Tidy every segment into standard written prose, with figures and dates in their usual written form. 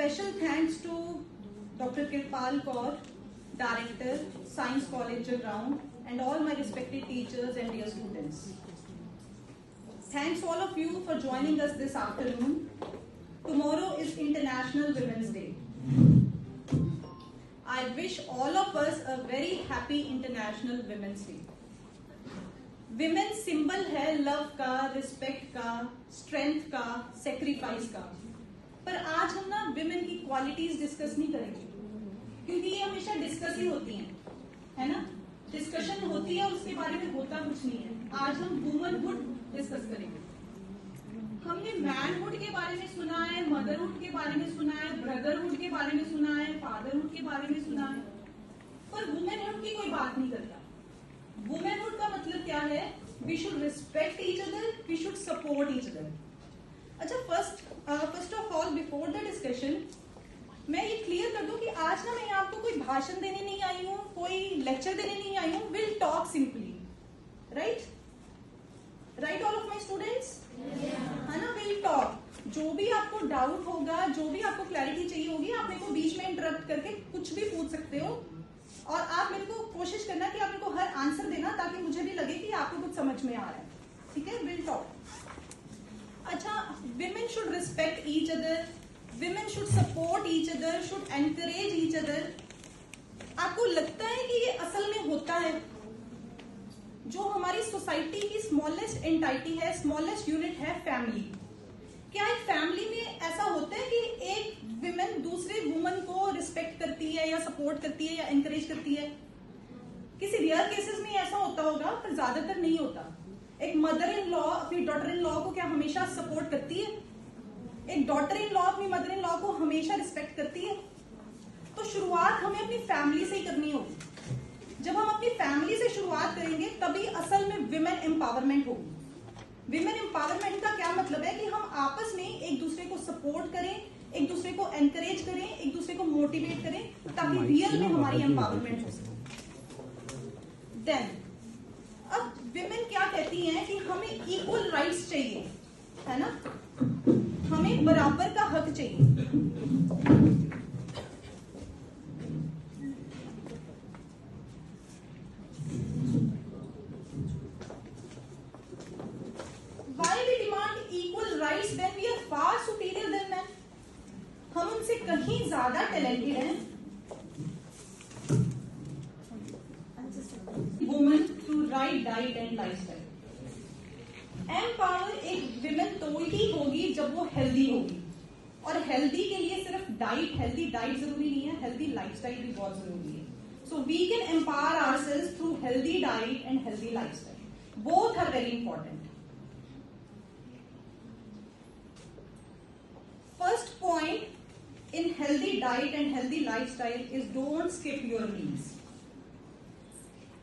special thanks to Dr. Kirpal Kaur, Director, Science College Jagraon, and all my respected teachers and dear students. Thanks all of you for joining us this afternoon. Tomorrow is International Women's Day. I wish all of us a very happy International Women's Day. Women symbol है love का, respect का, strength का, sacrifice का। पर आज हम ना women की क्वालिटीज डिस्कस नहीं करेंगे, क्योंकि ये हमेशा डिस्कस ही होती हैं, है ना। डिस्कशन होती है और उसके बारे में होता कुछ नहीं है। आज हम वुमनहुड डिस्कस करेंगे। हमने मैनहुड के बारे में सुना है, मदरहुड के बारे में सुना है, ब्रदरहुड के बारे में सुना है, फादरहुड के बारे में सुना है, पर वुमेनहुड की कोई बात नहीं करता। वुमेनहुड का मतलब क्या है? We should respect each other, we should support each other. अच्छा, first of all before the discussion मैं ये क्लियर कर दूं कि आज ना मैं आपको कोई भाषण देने नहीं आई हूँ, कोई लेक्चर देने नहीं आई हूँ। Will talk simply, right all of my students, है ना। Will talk. जो भी आपको डाउट होगा, जो भी आपको क्लैरिटी चाहिए होगी, आप मेरे को बीच में इंटरप्ट करके कुछ भी पूछ सकते हो, और आप मेरे को कोशिश करना कि आप मेरे को हर आंसर देना, ताकि मुझे भी लगे कि आपको कुछ समझ में आ रहा है। ठीक है, विल टॉक। अच्छा, women should respect each other, women should support each other, should encourage each other. आपको लगता है कि ये असल में होता है? जो हमारी सोसाइटी की स्मॉलेस्ट एंटाइटी है, स्मॉलेस्ट यूनिट है फैमिली। क्या एक फैमिली में ऐसा होता है कि एक विमेन दूसरे वुमन को रिस्पेक्ट करती है या सपोर्ट करती है या एनकरेज करती है? किसी रेयर केसेस में ऐसा होता होगा, पर ज्यादातर नहीं होता। एक मदर इन लॉ अपनी डॉटर इन लॉ को क्या हमेशा सपोर्ट करती है? एक डॉटर इन लॉ अपनी मदर इन लॉ को हमेशा रिस्पेक्ट करती है? तो शुरुआत हमें अपनी फैमिली से ही करनी होगी। जब हम अपनी फैमिली से शुरुआत करेंगे, तभी असल में विमेन एम्पावरमेंट होगी। विमेन एम्पावरमेंट का क्या मतलब है कि हम आपस में एक दूसरे को सपोर्ट करें, एक दूसरे को एनकरेज करें, एक दूसरे को मोटिवेट करें, ताकि रियल में हमारी एम्पावरमेंट हो सके। देन अब विमेन क्या कहती हैं कि हमें इक्वल राइट्स चाहिए, है ना, हमें बराबर का हक चाहिए। हम उनसे कहीं ज्यादा टैलेंटेड हैं। Women through right diet and lifestyle. Empower एक विमेन तो ही होगी जब वो हेल्दी होगी, और हेल्दी के लिए सिर्फ हेल्दी डाइट जरूरी नहीं है, हेल्दी लाइफस्टाइल भी बहुत जरूरी है। So we can empower ourselves through healthy diet and healthy lifestyle. Both are very important. First point in healthy diet and healthy lifestyle is don't skip your meals.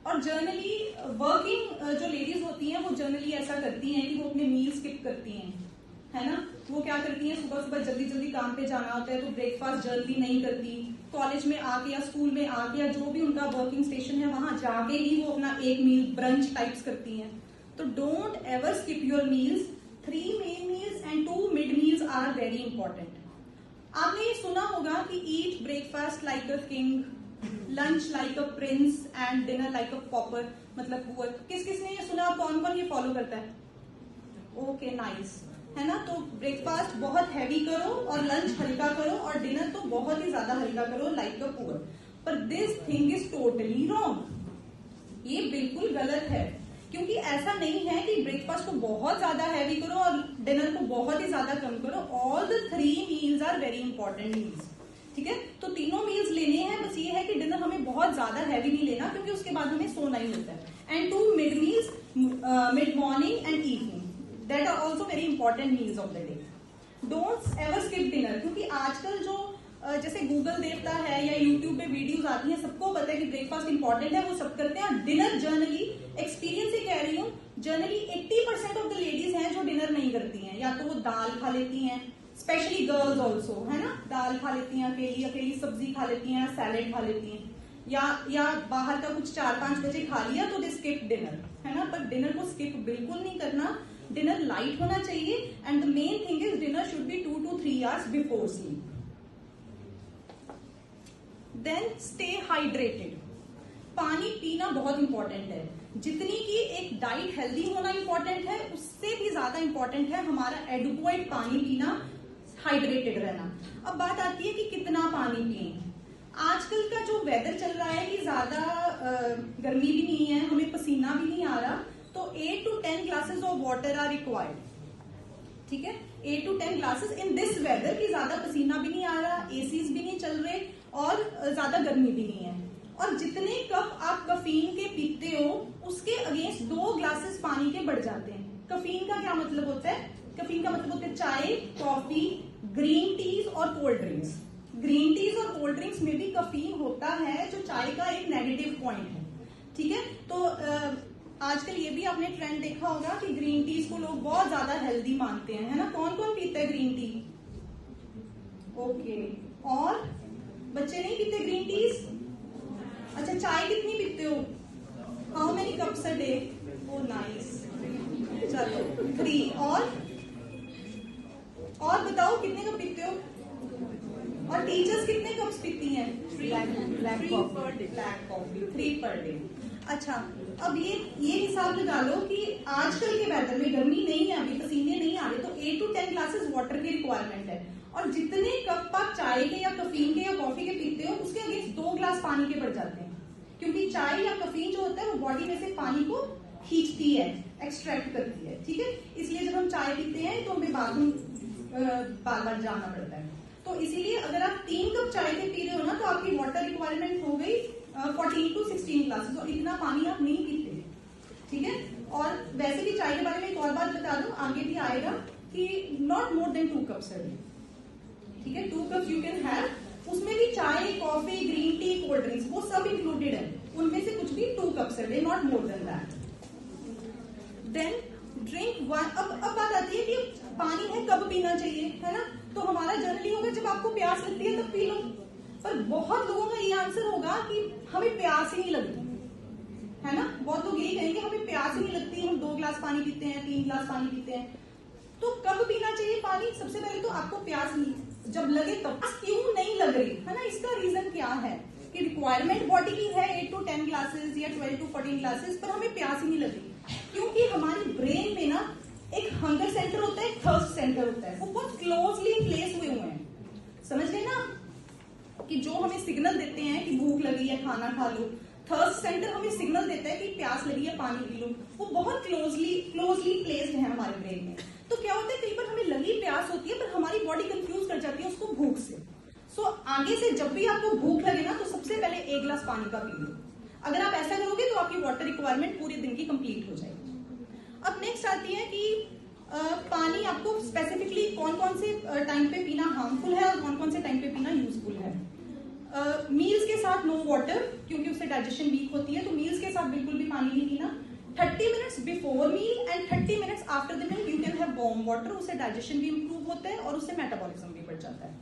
और generally working जो ladies होती हैं वो generally ऐसा करती हैं कि वो अपने मील स्किप करती हैं, है ना। वो क्या करती हैं, सुबह सुबह जल्दी जल्दी काम पे जाना होता है तो ब्रेकफास्ट जल्दी नहीं करती। कॉलेज में आके या स्कूल में आके या जो भी उनका वर्किंग स्टेशन है वहां जाके ही वो अपना एक मील ब्रंच टाइप्स करती हैं। तो don't ever skip your meals. 3 main meals and 2 mid meals are very important. आपने ये सुना होगा कि eat breakfast like a king, lunch like a prince and dinner like a pauper, मतलब पुअर। किस किस ने ये सुना? कौन कौन ये फॉलो करता है? ओके, नाइस, है ना। तो ब्रेकफास्ट बहुत हैवी करो और लंच हल्का करो और डिनर तो बहुत ही ज्यादा हल्का करो लाइक अ पुअर। पर this thing is totally wrong. ये बिल्कुल गलत है, क्योंकि ऐसा नहीं है कि ब्रेकफास्ट को बहुत ज्यादा हैवी करो और डिनर को बहुत ही ज्यादा कम करो। All the 3 meals are very important meals. ठीक है, तो तीनों मील्स लेने हैं, बस ये है कि डिनर हमें बहुत ज्यादा हैवी नहीं लेना, क्योंकि उसके बाद हमें सोना ही होता है। And 2 mid meals, mid morning and evening, that are also very important meals of the day. Don't ever skip dinner, क्योंकि आजकल जो जैसे गूगल देवता है या यूट्यूब पे वीडियोस आती हैं, सबको पता है कि ब्रेकफास्ट इंपॉर्टेंट है, वो सब करते हैं। डिनर जनरली, एक्सपीरियंस से कह रही हूँ, जनरली 80% ऑफ द लेडीज हैं जो डिनर नहीं करती हैं। या तो वो दाल खा लेती हैं, स्पेशली गर्ल्स ऑल्सो, है ना, दाल खा लेती हैं, अकेली सब्जी खा लेती हैं, सैलेड खा लेती हैं, या बाहर का कुछ 4-5 बजे खा लिया तो दे स्किप डिनर, है ना। पर डिनर को स्किप बिल्कुल नहीं करना। डिनर लाइट होना चाहिए, and the main thing is dinner should be 2 to 3 hours before sleep. Then stay hydrated. पानी पीना बहुत इंपॉर्टेंट है। जितनी की एक डाइट हेल्दी होना इंपॉर्टेंट है, उससे भी ज्यादा इंपॉर्टेंट है हमारा एडिक्वेट पानी पीना, हाइड्रेटेड रहना। अब बात आती है कि कितना पानी पिए। आजकल का जो वेदर चल रहा है कि ज्यादा गर्मी भी नहीं है, हमें पसीना भी नहीं आ रहा, तो 8 to 10 glasses of water are required. ठीक है, 8 to 10 glasses in this weather की ज्यादा पसीना भी नहीं आ रहा, एसीज भी नहीं चल रहे और ज्यादा गर्मी भी नहीं है। और जितने कप आप कफीन के पीते हो उसके अगेंस्ट 2 ग्लासेस पानी के बढ़ जाते हैं। कफीन का क्या मतलब होता है? कफीन का मतलब होता है चाय, कॉफी, ग्रीन टीज और कोल्ड ड्रिंक्स। ग्रीन टीज और कोल्ड ड्रिंक्स में भी कफीन होता है, जो चाय का एक नेगेटिव पॉइंट है। ठीक है, तो आजकल ये भी आपने ट्रेंड देखा होगा कि ग्रीन टीज को लोग बहुत ज्यादा हेल्दी मानते हैं, है ना? कौन कौन पीता है ग्रीन टी? ओके, और बच्चे नहीं पीते ग्रीन टीज? अच्छा, चाय कितनी पीते हो? How many cups a day? Oh nice, चलो 3। और बताओ कितने कप पीते हो? और टीचर्स कितने कप्स पीती हैं? 3 कॉफी 3 पर डे। अच्छा, अब ये हिसाब लगा लो कि आजकल के वेदर में गर्मी नहीं है, अभी पसीने नहीं आ रहे, तो 8 to 10 ग्लासेस वाटर की रिक्वायरमेंट है। और जितने कप आप चाय के या कफीन के या कॉफी के पीते हो उसके अगेंस्ट 2 ग्लास पानी के बढ़ जाते हैं, क्योंकि चाय या कफीन जो होता है वो बॉडी में से पानी को खींचती है, एक्सट्रैक्ट करती है। ठीक है, इसलिए जब हम चाय पीते हैं तो हमें बाथरूम बार बार जाना पड़ता है। तो इसीलिए अगर आप 3 कप चाय के पी रहे हो ना, तो आपकी वाटर रिक्वायरमेंट हो गई 14 to 16 ग्लासेस, और इतना पानी आप नहीं पीते। ठीक है, और वैसे भी चाय के बारे में एक और बात बता दूं, आगे भी आएगा कि not more than 2 cups a day. ठीक है, 2 कप्स यू कैन हैव, उसमें भी चाय, coffee, green tea, cold drinks वो सब इंक्लूडेड है, उनमें से कुछ भी 2 cups a day, not more than that. Then drink 1। अब बात आती है कि पानी है कब पीना चाहिए, है ना? तो हमारा जनरली होगा जब आपको प्यास लगती है तब पी लो, पर बहुत लोगों का ये आंसर होगा कि हमें प्यास ही नहीं लगती, है ना? बहुत लोग यही कहेंगे हमें प्यास ही नहीं लगती, हम 2 ग्लास पानी पीते हैं, 3 ग्लास पानी पीते हैं। तो कब पीना चाहिए पानी? सबसे पहले तो आपको प्यास जब लगे तब। क्यों नहीं लग रही, है ना? इसका रीजन क्या है कि रिक्वायरमेंट बॉडी की है 8 to 10 ग्लासेस या 12 to 14 ग्लासेस, पर हमें प्यास ही नहीं लग रही, क्योंकि हमारी ब्रेन में ना एक हंगर सेंटर होता है, एक थर्स्ट सेंटर होता है, वो बहुत क्लोजली प्लेस हुए हुए हैं। समझ गए ना कि जो हमें सिग्नल देते हैं कि भूख लगी है खाना खा लो, थर्स्ट सेंटर हमें सिग्नल देता है कि प्यास लगी है पानी पी लो, वो बहुत क्लोजली प्लेस्ड है हमारे ब्रेन में। तो क्या होता है, कई बार हमें लगी प्यास होती है पर हमारी बॉडी कंफ्यूज कर जाती है उसको भूख से। सो आगे से जब भी आपको भूख लगे ना, तो सबसे पहले 1 ग्लास पानी का पी लो। अगर आप ऐसा करोगे तो आपकी वाटर रिक्वायरमेंट पूरे दिन की कंप्लीट हो जाएगी। अब नेक्स्ट आती है कि पानी आपको स्पेसिफिकली कौन कौन से टाइम पे पीना हार्मफुल है और कौन कौन से टाइम पे पीना यूजफुल है। मील्स के साथ नो वाटर, क्योंकि उससे डाइजेशन वीक होती है, तो मील्स के साथ बिल्कुल भी पानी नहीं पीना। 30 minutes before meal and 30 minutes after the meal you can have warm water, उससे डाइजेशन भी इंप्रूव होता है और उससे मेटाबॉलिज्म भी बढ़ जाता है।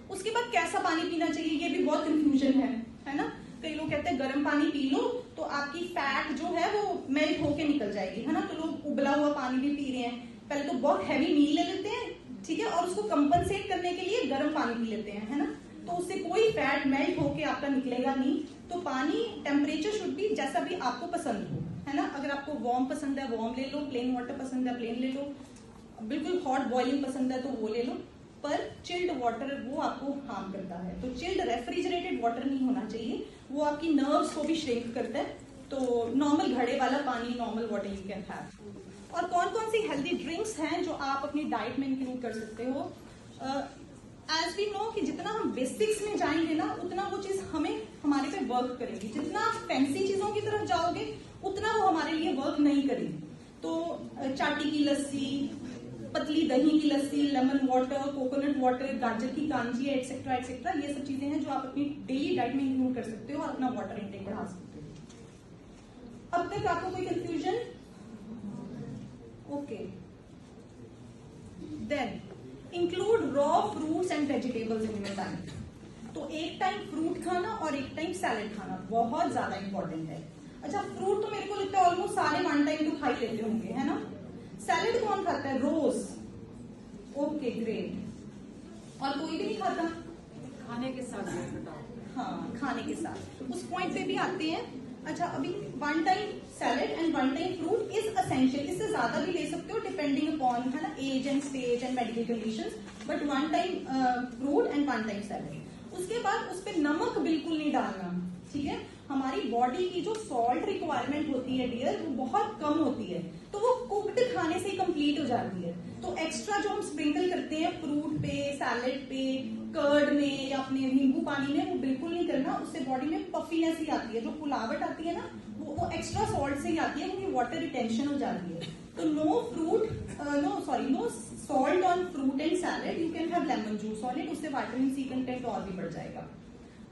उसके बाद कैसा पानी पीना चाहिए, ये भी बहुत कंफ्यूजन है ना? कई लोग कहते हैं गर्म पानी पी लो तो आपकी फैट जो है वो मेल्ट होके निकल जाएगी, है ना? तो लोग उबला हुआ पानी भी पी रहे हैं। पहले तो बहुत हैवी मील ले लेते हैं, ठीक है, और उसको कंपनसेट करने के लिए गर्म पानी पी लेते हैं, है ना? तो उससे कोई फैट मेल्ट होके आपका निकलेगा नहीं। तो पानी टेम्परेचर शुड बी जैसा भी आपको पसंद हो, है ना? अगर आपको वार्म पसंद है वार्म ले लो, प्लेन वाटर पसंद है प्लेन ले लो, बिल्कुल हॉट बॉइलिंग पसंद है तो वो ले लो, पर चिल्ड वाटर वो आपको हार्म करता है। तो चिल्ड रेफ्रिजरेटेड वाटर नहीं होना चाहिए, वो आपकी नर्व्स को भी श्रिंक करता है। तो नॉर्मल घड़े वाला पानी, normal water you can have. और कौन कौन सी हेल्दी ड्रिंक्स हैं जो आप अपनी डाइट में इंक्लूड कर सकते हो? एज वी नो कि जितना हम बेसिक्स में जाएंगे ना, उतना वो चीज हमें हमारे पे वर्क करेगी। जितना आप फैंसी चीजों की तरफ जाओगे उतना वो हमारे लिए वर्क नहीं करेगी। तो चाटी की लस्सी, पतली दही की लस्सी, लेमन वाटर, कोकोनट वाटर, गाजर की कांजी एक्सेट्रा एक्सेट्रा, ये सब चीजें हैं जो आप अपनी डेली डाइट में इंक्लूड कर सकते हो और अपना वाटर इंटेक बढ़ा सकते हो। अब तक आपको कोई confusion? Okay, then include raw fruits and vegetables in your diet. तो एक टाइम फ्रूट खाना और एक टाइम सैलेड खाना बहुत ज्यादा इंपॉर्टेंट है। अच्छा, फ्रूट तो मेरे को लगता है ऑलमोस्ट सारे 1 टाइम तो खा ही लेते होंगे, है ना? सैलेड कौन खाता है? रोज। Okay great. और कोई भी नहीं खाता? खाने के साथ बताओ। हाँ, खाने के साथ उस पॉइंट पे भी आते हैं। अच्छा, अभी 1 time salad and 1 time fruit is essential. इससे ज्यादा भी ले सकते हो डिपेंडिंग अपॉन, है ना, age and stage and medical conditions, but 1 time fruit and 1 time salad. उसके बाद उस पर नमक बिल्कुल नहीं डालना, ठीक है। हमारी बॉडी की जो सॉल्ट रिक्वायरमेंट होती है डियर, वो बहुत कम होती है, तो वो कुक्ड खाने से ही कंप्लीट हो जाती है। तो एक्स्ट्रा जो हम स्प्रिंकल करते हैं फ्रूट पे, सैलेड पे, कर्ड में या अपने नींबू पानी में, वो बिल्कुल नहीं करना। उससे बॉडी में पफीनेस ही आती है, जो फुलावट आती है ना, वो एक्स्ट्रा सॉल्ट से ही आती है, क्योंकि वाटर रिटेंशन हो जाती है। तो no salt on fruit and salad. You can have lemon juice on it, उससे विटामिन सी कंटेंट और भी बढ़ जाएगा।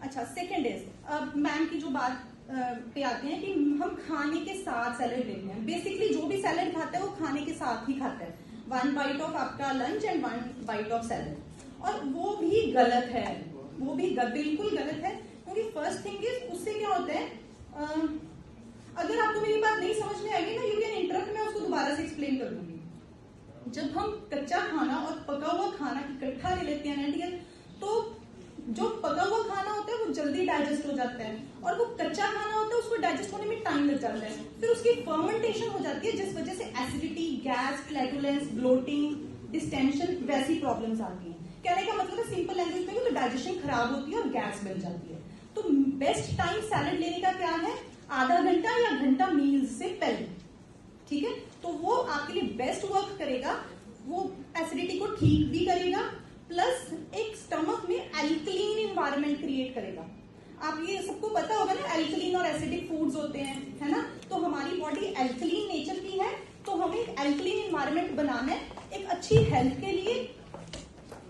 अच्छा, सेकेंड इज, अब मैम की जो बात पे आते हैं कि हम खाने के साथ सैलेड लेते हैं। बेसिकली जो भी सैलेड खाता है वो खाने के साथ ही खाता है, 1 बाइट ऑफ आपका lunch and 1 bite of salad, और वो भी गलत है, वो भी बिल्कुल गलत है। क्योंकि फर्स्ट थिंग इज, उससे क्या होता है, अगर आपको मेरी बात नहीं समझ में आएगी ना, यू कैन इंटरप्ट, मैं उसको दोबारा से एक्सप्लेन कर दूंगी। जब हम कच्चा खाना और पका हुआ खाना इकट्ठा ले लेते हैं ना डियर, तो जो पका हुआ खाना होता है वो जल्दी डाइजेस्ट हो जाता है, और वो कच्चा खाना होता है उसको डाइजेस्ट होने में टाइम लग जाता है। फिर उसकी फर्मेंटेशन हो जाती है, जिस वजह से acidity, gas, flatulence, bloating, distension, वैसी प्रॉब्लम्स आती हैं। कहने का मतलब है सिंपल लैंग्वेज में, तो डाइजेशन खराब होती है और गैस बन जाती है। तो बेस्ट टाइम सैलेड लेने का क्या है, आधा घंटा या घंटा मील्स से पहले, ठीक है। तो वो आपके लिए बेस्ट वर्क करेगा, वो एसिडिटी को ठीक भी करेगा, प्लस एक स्टमक में एल्कलीन एनवायरनमेंट क्रिएट करेगा। आप ये सबको पता होगा ना, एल्कलीन और एसिडिक फूड्स होते हैं, है ना। तो हमारी बॉडी एल्कलीन नेचर की है, तो हमें एक एल्कलीन एनवायरनमेंट बनाना है, एक अच्छी हेल्थ के लिए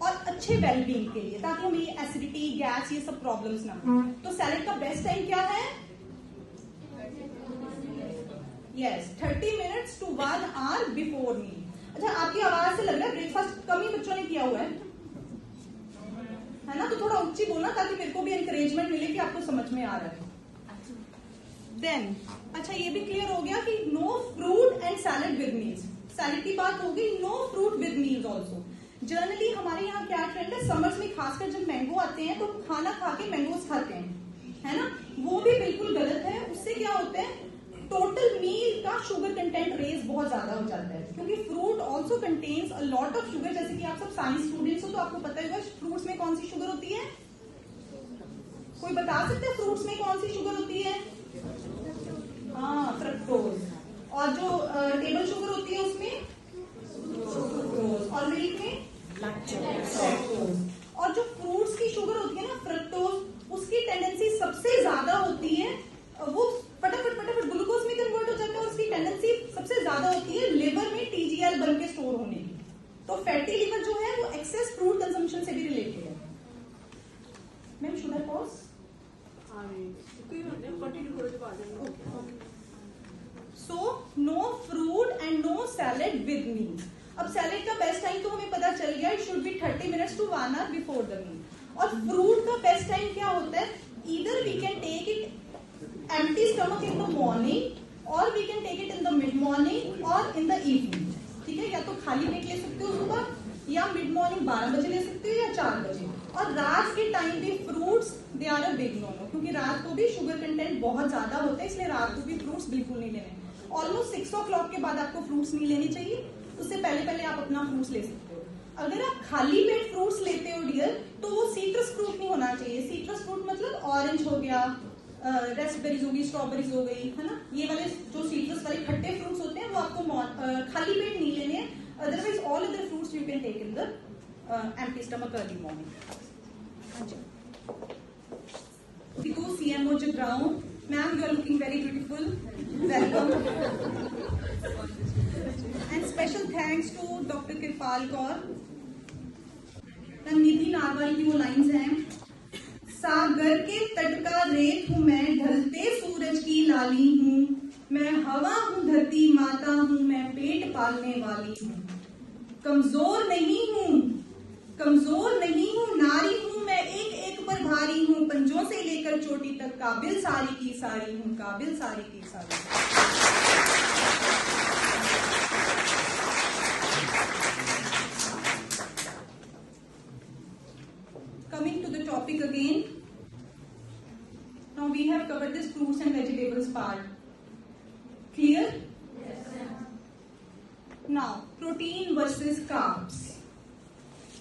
और अच्छे वेलबींग के लिए, ताकि हमें ये एसिडिटी, गैस, ये सब प्रॉब्लम्स ना हो। तो सैलेड का बेस्ट टाइम क्या है, yes, 30 minutes to 1 hour before meal. अच्छा, आपकी आवाज से लग रहा है ब्रेकफास्ट कम ही बच्चों ने किया हुआ है ना, तो थोड़ा ऊंची बोलना, ताकि मेरे को भी एनकरेजमेंट मिले कि आपको समझ में आ रहा है। देन अच्छा, ये भी क्लियर हो गया कि no fruit and salad with meals. Salad की बात हो गई, no fruit with meals also. Generally हमारे यहाँ क्या ट्रेंड है, समर्स में खासकर जब मैंगो आते हैं तो खाना खा के मैंगोज खाते हैं, है ना, वो भी बिल्कुल गलत है। उससे क्या होता है, टोटल मील का शुगर कंटेंट रेज बहुत ज्यादा हो जाता है, क्योंकि fruit also contains a lot of sugar. जैसे कि आप सब साइंस स्टूडेंट्स हो तो आपको पता होगा फ्रूट्स में कौन सी शुगर होती है, कोई बता सकते हैं फ्रूट्स में कौन सी शुगर होती है, हाँ, फ्रक्टोज। और जो टेबल शुगर होती है उसमें फ्रूक्टोज, और मिल्क में लैक्टोज। और जो फ्रूट्स की शुगर होती है ना, फ्रक्टोज, उसकी टेंडेंसी सबसे ज्यादा होती है, वो फटाफट ग्लूकोज में कन्वर्ट हो जाता है, और उसकी टेंडेंसी सबसे ज्यादा होती है लिवर में टीजीएल बन के स्टोर होने की। तो फैटी लिवर जो है वो एक्सेस फ्रूट कंजम्पशन से भी रिलेटेड है। Ma'am, should I pause? So no fruit and no salad with meal. अब सैलेड का बेस्ट टाइम तो हमें पता चल गया, it should be 30 minutes to 1 hour before the meal. और फ्रूट का बेस्ट टाइम क्या होता है, either we can take it empty stomach in the morning or we can take it in the mid morning or in the evening, ठीक है। या तो खाली पेट ले सकते हो सुबह, या मिड मॉर्निंग 12 बजे ले सकते हो, या 4 बजे। और रात के टाइम भी fruits they are a big no no, क्योंकि रात को भी शुगर कंटेंट बहुत ज्यादा होता है, इसलिए रात को भी फ्रूट्स बिल्कुल नहीं लेने। ऑलमोस्ट 6 o'clock के बाद आपको फ्रूट्स नहीं लेने चाहिए, उससे पहले आप अपना फ्रूट्स ले सकते हो। अगर आप खाली पेट फ्रूट्स लेते हो डियर, तो वो सीट्रस फ्रूट नहीं होना चाहिए। सीट्रस फ्रूट मतलब ऑरेंज हो गया, रेस्पबेरीज होगी, स्ट्रॉबेरीज हो गई, है ना, ये वाले जो सीट्रस वाले खट्टे फ्रूट्स होते हैं वो आपको खाली पेट नहीं लेने हैं। Otherwise all other fruits you can take in the empty stomach early morning. CMO Jagrao, ma'am, you are looking very beautiful. Welcome. And special thanks to Dr. Kirpal Kaur. Nidhi narwhal की वो lines हैं, सागर के तट का रेत हूँ मैं, ढलते सूरज की लाली हूँ मैं, हवा हूँ, धरती माता हूँ मैं, पेट पालने वाली हूँ। कमजोर नहीं हूँ, नारी हूँ मैं, एक एक पर भारी हूँ, पंजों से लेकर चोटी तक काबिल सारी की सारी हूँ, काबिल सारी की सारी। Coming to the topic again, Now we have covered this fruits and vegetables part. Clear? Now protein versus carbs.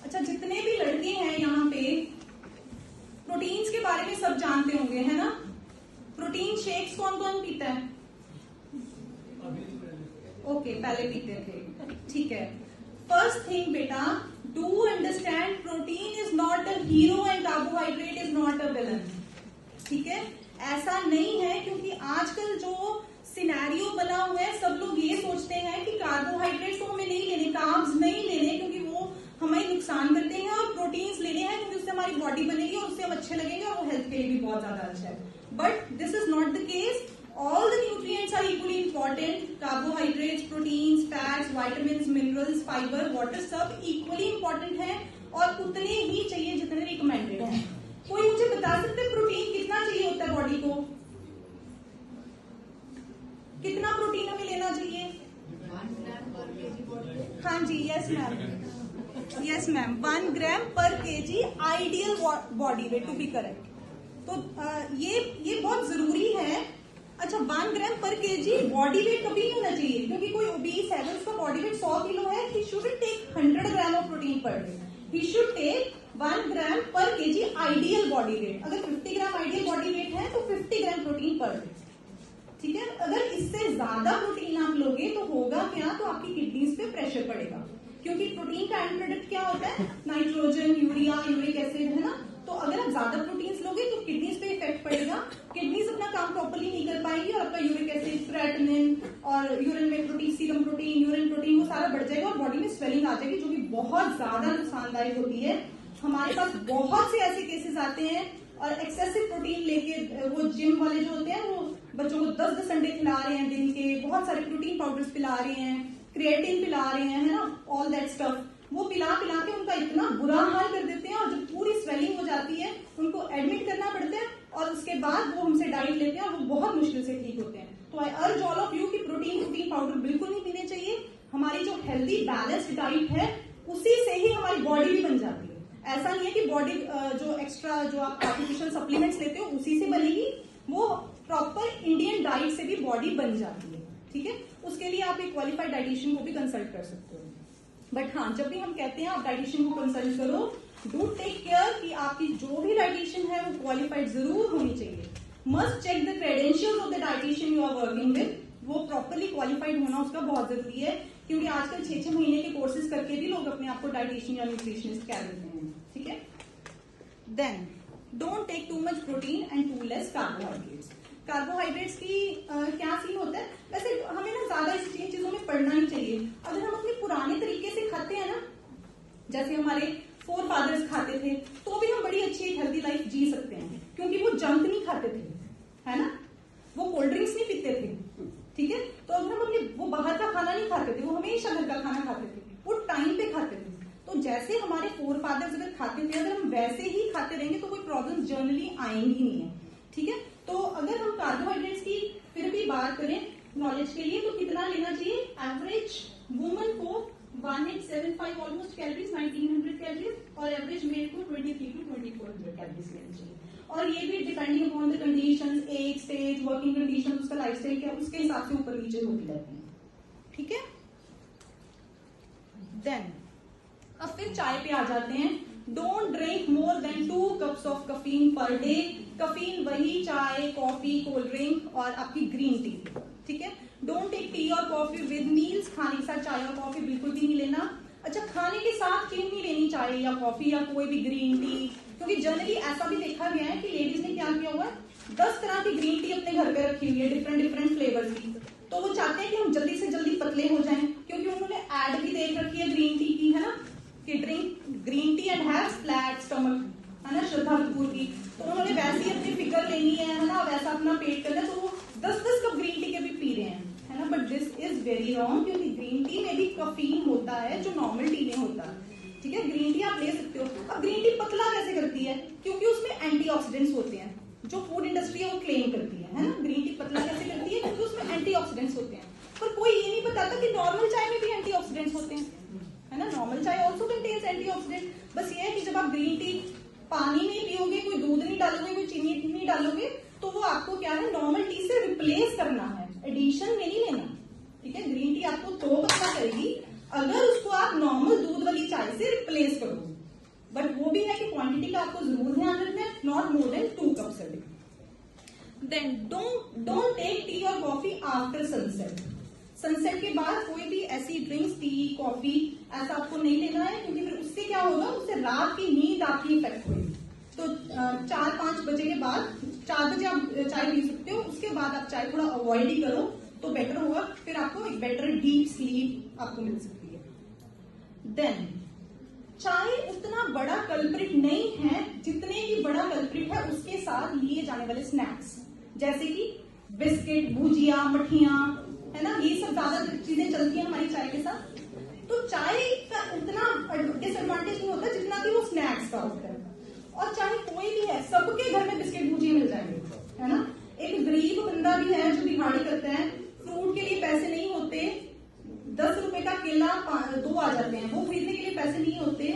अच्छा, जितने भी लड़के हैं यहाँ पे प्रोटीन्स के बारे में सब जानते होंगे, है ना? प्रोटीन शेक्स कौन कौन पीता है? ओके, पहले पीते थे, ठीक है. फर्स्ट थिंग बेटा, do understand protein is not a hero and carbohydrate is not a villain. ठीक है, ऐसा नहीं है, क्योंकि आजकल जो सिनेरियो बना हुआ है सब लोग ये सोचते हैं कि कार्बोहाइड्रेट्स तो हमें नहीं लेने, कार्ब्स नहीं लेने क्योंकि वो हमें नुकसान करते हैं, और प्रोटीन्स लेने हैं क्योंकि उससे हमारी बॉडी बनेगी और उससे हम अच्छे लगेंगे और वो हेल्थ के लिए भी बहुत ज्यादा अच्छा है. But this is not the case. All the nutrients are equally important. Carbohydrates, proteins, fats, vitamins, minerals, fiber, water सब equally important है और उतने ही चाहिए जितने recommended हैं. कोई मुझे बता सकते हैं प्रोटीन कितना चाहिए होता है बॉडी को? कितना प्रोटीन हमें लेना चाहिए? 1 ग्राम पर kg. हाँ जी, yes ma'am, yes ma'am, 1 gram per kg ideal body weight, to be correct. तो ये बहुत जरूरी है. अच्छा, 1 gram per KG body weight कभी नहीं होना चाहिए, क्योंकि कोई ओबीस है, उसका बॉडी वेट 100 किलो है, he should take 100 gram of protein per day. He should take 1 gram per KG ideal body wait. अगर 50 ग्राम आइडियल बॉडी वेट है तो 50 ग्राम प्रोटीन पर डे. ठीक है, अगर इससे ज्यादा प्रोटीन आप लोगे तो होगा क्या? तो आपकी किडनीज पे प्रेशर पड़ेगा, क्योंकि प्रोटीन का एंड प्रोडक्ट क्या होता है? नाइट्रोजन, यूरिया, यूरिक एसिड, है ना? तो अगर आप ज्यादा प्रोटीन्स लोगे तो किडनीज पे इफेक्ट पड़ेगा, किडनीज अपना काम प्रॉपर्ली नहीं कर पाएंगी और आपका यूरिक एसिड, क्रेटिनिन और यूरिन में protein, serum protein, urine protein, वो सारा बढ़ जाएगा और बॉडी में स्वेलिंग आ जाएगी, जो कि बहुत ज्यादा नुकसानदायक होती है. हमारे पास बहुत से ऐसे केसेस आते हैं और एक्सेसिव प्रोटीन लेके वो जिम वाले जो होते हैं वो बच्चों को 10-10 अंडे खिला रहे हैं दिन के, बहुत सारे प्रोटीन पाउडर्स पिला रहे हैं, क्रिएटिन पिला रहे हैं, है ना, ऑल दैट स्टफ. वो पिला के उनका इतना बुरा हाल कर देते हैं और जब पूरी स्वेलिंग हो जाती है उनको एडमिट करना पड़ता है और उसके बाद वो हमसे डाइट लेते हैं और वो बहुत मुश्किल से ठीक होते हैं. तो आई अर्ज ऑल ऑफ यू कि प्रोटीन पाउडर बिल्कुल नहीं पीने चाहिए. हमारी जो हेल्दी बैलेंस्ड डाइट है उसी से ही हमारी बॉडी भी बन जाती है. ऐसा नहीं है कि बॉडी जो एक्स्ट्रा जो आप आर्टिफिशियल सप्लीमेंट्स लेते हो उसी से बनेगी, वो प्रॉपर इंडियन डाइट से भी बॉडी बन जाती है. ठीक है, उसके लिए आप एक क्वालिफाइड डाइटिशियन को भी कंसल्ट कर सकते हो. बट हाँ, जब भी हम कहते हैं आप डाइटिशियन को कंसल्ट करो, डू टेक केयर कि आपकी जो भी डाइटिशियन है वो क्वालिफाइड जरूर होनी चाहिए. Must check the credentials of the dietitian you are working with. वो प्रॉपरली क्वालिफाइड होना उसका बहुत जरूरी है, क्योंकि आजकल 6-6 महीने के कोर्सेज करके भी लोग अपने आप को डाइटिशियन या न्यूट्रिशनिस्ट कह देते हैं. ठीक है, then don't take too much protein and too less carbohydrates. Carbohydrates की क्या सीन होता है? वैसे हमें ना ज्यादा इस चीजों में पढ़ना नहीं चाहिए. अगर हम अपने पुराने तरीके से खाते हैं ना, जैसे हमारे फोर फादर्स खाते थे, तो भी हम बड़ी अच्छी एक हेल्दी लाइफ जी सकते हैं, क्योंकि वो जंक नहीं खाते थे, है ना, वो कोल्ड ड्रिंक्स नहीं पीते थे. ठीक है, तो अगर हम अपने वो बाहर का खाना नहीं खाते थे, वो हमेशा घर का खाना खाते थे, वो टाइम पे खाते थे. तो जैसे हमारे फोर फादर्स अगर खाते थे, अगर हम वैसे ही खाते रहेंगे तो कोई प्रॉब्लम जनरली आएंगी नहीं है. ठीक है, तो अगर हम कार्बोहाइड्रेट्स की फिर भी बात करें नॉलेज के लिए, तो कितना लेना चाहिए? एवरेज वुमन को 1875 ऑलमोस्ट कैलोरीज, 1900 कैलोरीज, और एवरेज मेल को 23 to 2400 कैलोरीज लेना चाहिए. और ये भी depending upon the conditions, age, stage, working conditions, उसका लाइफस्टाइल क्या, उसके हिसाब से ऊपर नीचे होती रहती है. ठीक है, देन अब फिर चाय पे आ जाते हैं. Don't drink more than 2 cups of caffeine per day. कफीन वही चाय, कॉफी, कोल्ड ड्रिंक और आपकी ग्रीन टी. ठीक है, डोंट टेक टी और कॉफी विद मील्स. खाने के साथ चाय और कॉफी बिल्कुल भी नहीं लेना. अच्छा, खाने के साथ क्यों नहीं लेनी चाय या कॉफी या कोई भी ग्रीन टी? क्योंकि जनरली ऐसा भी देखा गया है कि लेडीज ने क्या किया हुआ है, 10 तरह की ग्रीन टी अपने घर पे रखी हुई है, डिफरेंट फ्लेवर्स की. तो वो चाहते हैं कि हम जल्दी से जल्दी पतले हो जाएं, क्योंकि उन्होंने एड भी देख रखी है ग्रीन टी की, है ना, कि drink green tea and have flat stomach, है ना, श्रद्धा कपूर की. तो उन्होंने वैसी अपनी फिगर लेनी है ना, वैसा अपना पेट करना, तो वो 10-10 कप ग्रीन टी के भी पी रहे हैं, है ना. But this is very wrong, क्योंकि ग्रीन टी में भी कफीन होता है जो नॉर्मल टी में होता है. ठीक है, ग्रीन टी आप ले सकते हो. अब ग्रीन टी पतला कैसे करती है? क्योंकि उसमें एंटीऑक्सीडेंट्स होते हैं, जो फूड इंडस्ट्री है वो क्लेम करती है ना. ग्रीन टी पतला कैसे करती है? क्योंकि उसमें एंटीऑक्सीडेंट्स होते हैं. पर कोई ये नहीं बताता कि नॉर्मल चाय में भी एंटीऑक्सीडेंट्स होते हैं, है ना. नॉर्मल चाय ऑल्सो कंटेन्स एंटीऑक्सीडेंट. बस ये है कि जब आप ग्रीन टी पानी नहीं पियोगे, कोई दूध नहीं डालोगे, कोई चीनी नहीं डालोगे, तो वो आपको क्या है, नॉर्मल टी से रिप्लेस करना है, एडिशन में नहीं लेना। ठीक है, ग्रीन टी आपको तो पता करेगी अगर उसको आप नॉर्मल दूध वाली चाय से रिप्लेस करोगे, बट वो भी है कि क्वांटिटी का आपको जरूर ध्यान रखना है, not more than 2 cups a day. Then don't take tea और कॉफी आफ्टर सनसेट। सनसेट के बाद कोई भी ऐसी ड्रिंक्स, टी कॉफी ऐसा आपको नहीं लेना है, क्योंकि फिर उससे क्या होगा, उससे रात की नींद आपकी इफेक्ट होगी। तो 4-5 बजे के बाद, 4 बजे आप चाय पी सकते हो, उसके बाद आप चाय थोड़ा अवॉइड ही करो तो बेटर होगा, फिर आपको एक बेटर डीप स्लीप आपको मिल सकती है। देन चाय उतना बड़ा कल्प्रिट नहीं है जितने की बड़ा कल्प्रिट है उसके साथ लिए जाने वाले स्नैक्स, जैसे कि बिस्किट, भुजिया, मठियां, है ना, ये सब ज्यादा चीजें चलती हैं हमारी चाय के साथ। तो चाय का उतना डिसएडवांटेज नहीं होता जितना कि वो स्नैक्स का होता है। और चाहे कोई भी है, सबके घर में बिस्किट भुजिया मिल जाएंगे, है ना। एक गरीब बंदा भी है जो दिहाड़ी करता है, फ्रूट के लिए पैसे नहीं होते, 10 रुपए का केला 2 आ जाते हैं, वो खरीदने के लिए पैसे नहीं होते,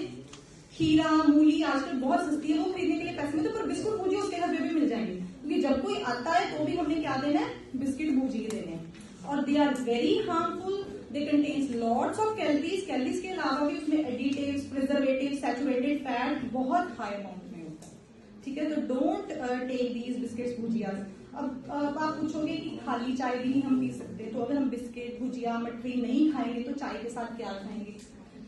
खीरा मूली आजकल बहुत सस्ती है, वो खरीदने के लिए पैसे नहीं होते, पर बिस्कुट भुजिया उसके घर में भी मिल जाएंगे, क्योंकि जब कोई आता है तो भी हमने क्या देना है, बिस्किट भुजिया देने हैं। और they are very harmful, they contains lots of calories. Calories के अलावा भी उसमें एडिटिव्स, प्रिजर्वेटिव, सैचुरेटेड फैट बहुत हाई अमाउंट में होता है। ठीक है, तो don't take these biscuits bhujia. अब आप पूछोगे कि खाली चाय भी नहीं हम पी सकते, तो अगर हम बिस्किट भुजिया मठरी नहीं खाएंगे तो चाय के साथ क्या खाएंगे?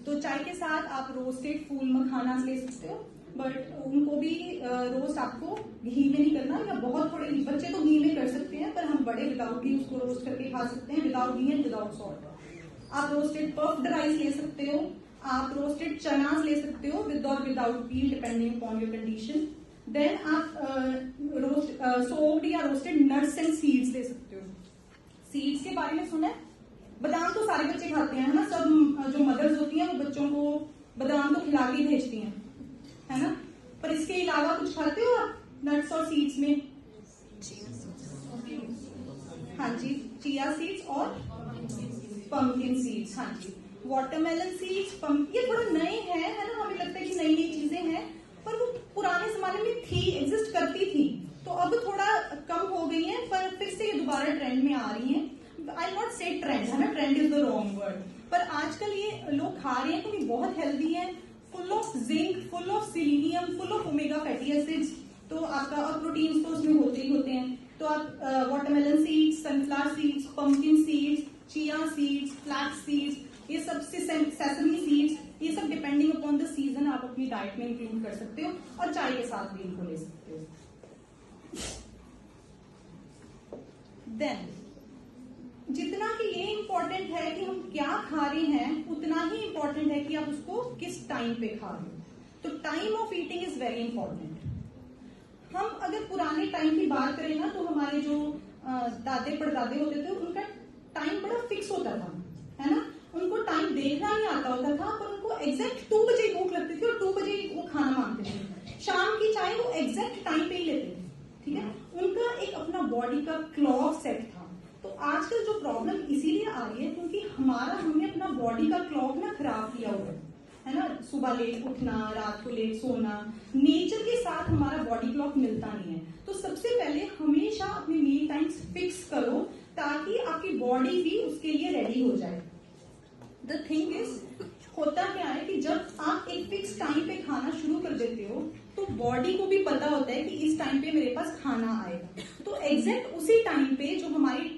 तो चाय के साथ आप रोस्टेड फूल मखाना ले सकते हो, बट उनको भी रोस्ट आपको घी में नहीं करना, या बहुत थोड़े, बच्चे तो घी में कर सकते हैं, पर हम बड़े विदाउट घी उसको रोस्ट करके खा सकते हैं, without ghee and without salt. आप रोस्टेड पफ्ड राइस ले सकते हो, आप रोस्टेड चनास ले सकते हो, विद और without peel depending upon your condition. Then आप सोक्ड या रोस्टेड नट्स एंड सीड्स ले सकते हो। सीड्स के बारे में सुना है? बादाम तो सारे बच्चे खाते हैं, है ना, सब जो मदर्स होती हैं वो बच्चों को बादाम तो खिला के भेजती हैं, है ना, पर इसके अलावा कुछ खाते हो आप नट्स और सीड्स में? हाँ जी, चिया सीड्स और पंपकिन सीड्स, हाँ जी, वाटरमेलन सीड्स, ये थोड़ा नए हैं, है ना, हमें लगता है कि नई नई चीजें हैं, पर वो पुराने जमाने में थी, एग्जिस्ट करती थी, तो अब थोड़ा कम हो गई है, पर फिर से ये दोबारा ट्रेंड में आ रही है। आई नॉट से ट्रेंड, है ना, trend is the wrong word, पर आजकल ये लोग खा रहे हैं क्योंकि बहुत हेल्दी है, full of zinc, full of selenium, full of omega fatty acids, तो आपका और प्रोटीन्स तो उसमें होते ही होते हैं। तो आप watermelon seeds, sunflower seeds, pumpkin seeds, chia seeds, flax seeds, ये सब, सेसमी सीड्स, ये सब डिपेंडिंग अपॉन द सीजन आप अपनी डाइट में इंक्लूड कर सकते हो, और चाय के साथ भी इनको ले सकते हो। देन जितना कि ये इंपॉर्टेंट है कि हम क्या खा रहे हैं, उतना ही इंपॉर्टेंट है कि आप उसको किस टाइम पे खा रहे हो। तो time of eating is very important. हम अगर पुराने टाइम की बात करें ना, तो हमारे जो दादे परदादे होते थे उनका टाइम बड़ा फिक्स होता था, है ना, उनको टाइम देखना नहीं आता होता था, पर उनको एग्जैक्ट 2 बजे भूख लगती थी और 2 बजे वो खाना मांगते थे। शाम की चाय वो एग्जैक्ट टाइम पे ही लेते थे। ठीक है, उनका एक अपना बॉडी का क्लॉक सेट था। तो आजकल जो प्रॉब्लम इसीलिए आ रही है क्योंकि हमने अपना बॉडी का क्लॉक ना खराब किया हुआ है ना, सुबह लेट उठना, रात को लेट सोना, नेचर के साथ हमारा बॉडी क्लॉक मिलता नहीं है। तो सबसे पहले हमेशा अपने मील टाइम्स फिक्स करो ताकि आपकी बॉडी भी उसके लिए रेडी हो जाए। द थिंग इज, होता क्या है कि जब आप एक फिक्स टाइम पे खाना शुरू कर देते हो तो बॉडी को भी पता होता है कि इस टाइम पे मेरे पास खाना आएगा, तो एग्जैक्ट उसी टाइम पे जो हमारी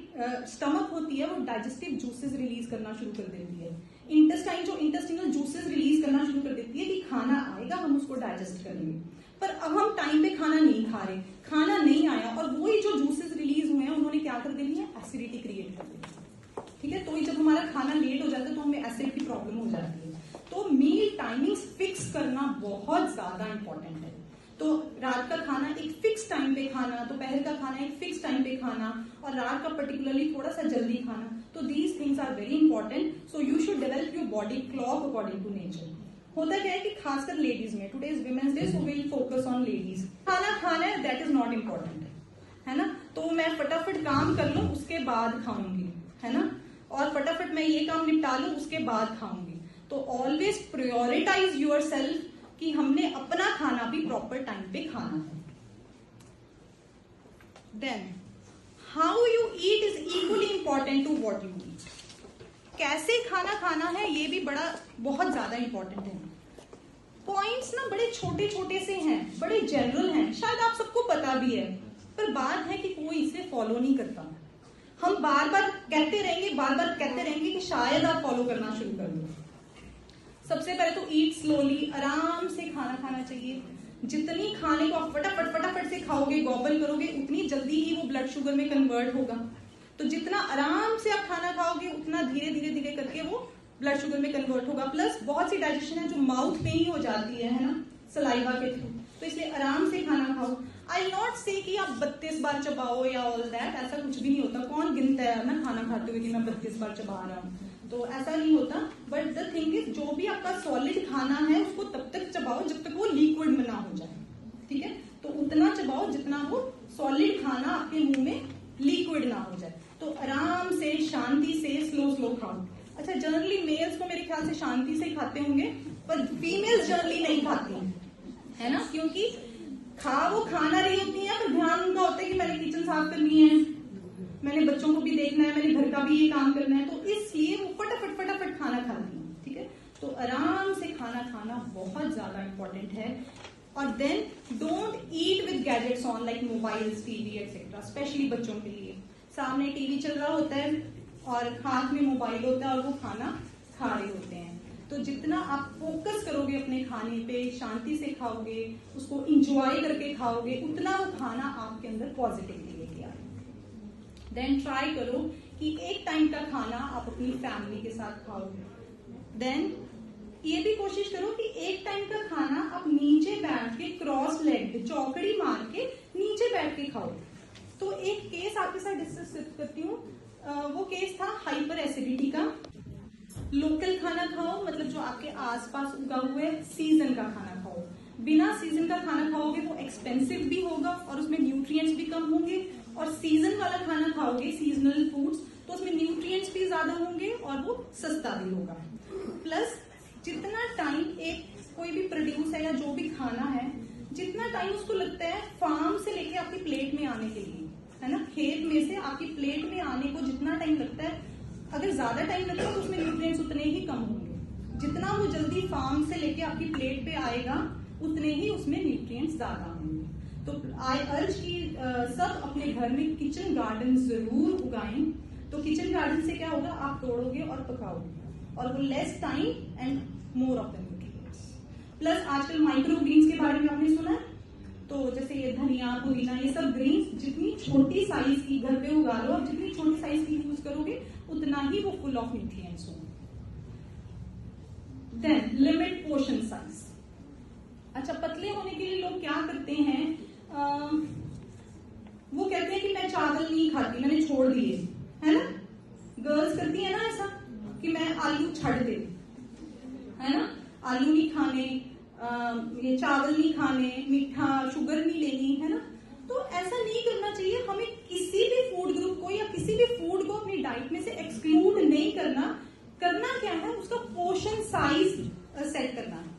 स्टमक होती है वो डाइजेस्टिव जूसेस रिलीज करना शुरू कर देती है, इंटेस्टाइन जो इंटेस्टिनल जूसेस रिलीज करना शुरू कर देती है कि खाना आएगा, हम उसको डाइजेस्ट करेंगे। पर अब हम टाइम पे खाना नहीं खा रहे, खाना नहीं आया, और वही जो जूसेस रिलीज हुए हैं उन्होंने क्या कर देनी है, एसिडिटी क्रिएट कर देनी है। ठीक है, तो जब हमारा खाना लेट हो जाता है तो हमें एसिड की प्रॉब्लम हो जाती है। तो मील टाइमिंग्स फिक्स करना बहुत ज्यादा इंपॉर्टेंट है। तो रात का खाना एक फिक्स टाइम पे खाना, दोपहर का खाना एक फिक्स टाइम पे खाना, और रात का पर्टिकुलरली थोड़ा सा जल्दी खाना। तो these things are very important, so you should develop your body clock according to nature. होता क्या है कि खासकर लेडीज में, today is women's day, so will focus on ladies. खाना खाना है, दैट इज नॉट इम्पोर्टेंट, है ना, तो मैं फटाफट काम कर लूं उसके बाद खाऊंगी, है ना, और फटाफट मैं ये काम निपटा लूं उसके बाद खाऊंगी। तो ऑलवेज प्रायोरिटाइज योर सेल्फ कि हमने अपना खाना भी प्रॉपर टाइम पे खाना है। Then how you eat is equally important to what you eat. कैसे खाना खाना है ये भी बहुत ज्यादा इंपॉर्टेंट है. पॉइंट्स ना बड़े छोटे छोटे से हैं, बड़े जनरल हैं, शायद आप सबको पता भी है, पर बात है कि कोई इसे फॉलो नहीं करता. हम बार बार कहते रहेंगे कि शायद आप फॉलो करना शुरू कर दो. सबसे पहले तो ईट स्लोली, आराम से खाना खाना चाहिए. जितनी खाने को आप फटाफट से खाओगे, गॉबल करोगे, उतनी जल्दी ही वो ब्लड शुगर में कन्वर्ट होगा. तो जितना आराम से आप खाना खाओगे उतना धीरे धीरे करके वो ब्लड शुगर में कन्वर्ट होगा. प्लस बहुत सी डाइजेशन है जो माउथ में ही हो जाती है ना, सलाइवा के थ्रू. तो इसलिए आराम से खाना खाओ. आई नॉट से कि आप 32 बार चबाओ या ऑल दैट, ऐसा कुछ भी नहीं होता. कौन गिनता है ना खाना खाते हुए कि मैं 32 बार चबा रहा हूँ, तो ऐसा नहीं होता. बट द थिंग इज जो भी आपका सॉलिड खाना है उसको तब तक चबाओ जब तक वो लिक्विड में ना हो जाए. ठीक है, तो उतना चबाओ जितना वो सॉलिड खाना आपके मुंह में लिक्विड ना हो जाए. तो आराम से, शांति से, स्लो खाओ. अच्छा, जनरली मेल्स को मेरे ख्याल से शांति से खाते होंगे, पर फीमेल्स जनरली नहीं खाती है ना, क्योंकि वो खाना रही होती है पर ध्यान उनका होता है कि मैंने किचन साफ करनी है, मैंने बच्चों को भी देखना है, मैंने घर का भी ये काम करना है. तो इसलिए वो फटाफट खाना खाती है. ठीक है, तो आराम से खाना खाना बहुत ज्यादा इंपॉर्टेंट है. और then don't eat with gadgets on like mobiles, TV etcetera. Specially बच्चों के लिए सामने टीवी चल रहा होता है और हाथ में मोबाइल होता है और वो खाना खा रहे होते हैं. तो जितना आप फोकस करोगे अपने खाने पे, शांति से खाओगे, उसको इंजॉय करके खाओगे, उतना वो खाना आपके अंदर पॉजिटिवली लेके आएगा. देन ट्राई करो कि एक टाइम का खाना आप अपनी फैमिली के साथ खाओ. देन ये भी कोशिश करो कि एक टाइम का खाना आप नीचे बैठ के, क्रॉस लेग, चौकड़ी मार के नीचे बैठ के खाओ. तो एक केस आपके साथ डिस्कस करती हूँ. वो केस था हाइपर एसिडिटी का. लोकल खाना खाओ, मतलब जो आपके आसपास उगा हुए सीजन का खाना खाओ. बिना सीजन का खाना खाओगे वो एक्सपेंसिव भी होगा और उसमें न्यूट्रिएंट्स भी कम होंगे. और सीजन वाला खाना खाओगे, सीजनल फूड्स, तो उसमें न्यूट्रिएंट्स भी ज्यादा होंगे और वो सस्ता भी होगा. प्लस जितना टाइम कोई भी प्रोड्यूस है या जो भी खाना है, जितना टाइम उसको लगता है फार्म से लेके आपकी प्लेट में आने के लिए, है ना, खेत में से आपकी प्लेट में आने को जितना टाइम लगता है, अगर ज्यादा टाइम लगता है तो उसमें न्यूट्रिएंट्स उतने ही कम होंगे. जितना वो जल्दी फार्म से लेके आपकी प्लेट पे आएगा उतने ही उसमें न्यूट्रिएंट्स ज्यादा होंगे. तो आई अर्ज की सब अपने घर में किचन गार्डन जरूर उगाएं. तो किचन गार्डन से क्या होगा, आप तोड़ोगे और पकाओगे और वो less time and more of the nutrients. Plus आजकल माइक्रो ग्रीन्स के बारे में आपने सुना है, तो जैसे ये धनिया, पुदीना, ये सब ग्रीन्स जितनी छोटी साइज की घर पे उगा लो, और जितनी छोटी साइज की यूज करोगे उतना ही वो फुल ऑफ न्यूट्रिएंट्स होंगे. Then limit portion size. अच्छा, पतले होने के लिए लोग क्या करते हैं, वो कहते हैं कि मैं चावल नहीं खाती, मैंने छोड़ दिए, है ना. गर्ल्स करती है ना ऐसा कि मैं आलू छड़ दे, है ना, आलू नहीं खाने, ये चावल नहीं खाने, मीठा, शुगर नहीं लेनी, है ना. तो ऐसा नहीं करना चाहिए. हमें किसी भी फूड ग्रुप को या किसी भी फूड को अपनी डाइट में से एक्सक्लूड नहीं करना. करना क्या है, उसका पोर्शन साइज सेट करना है.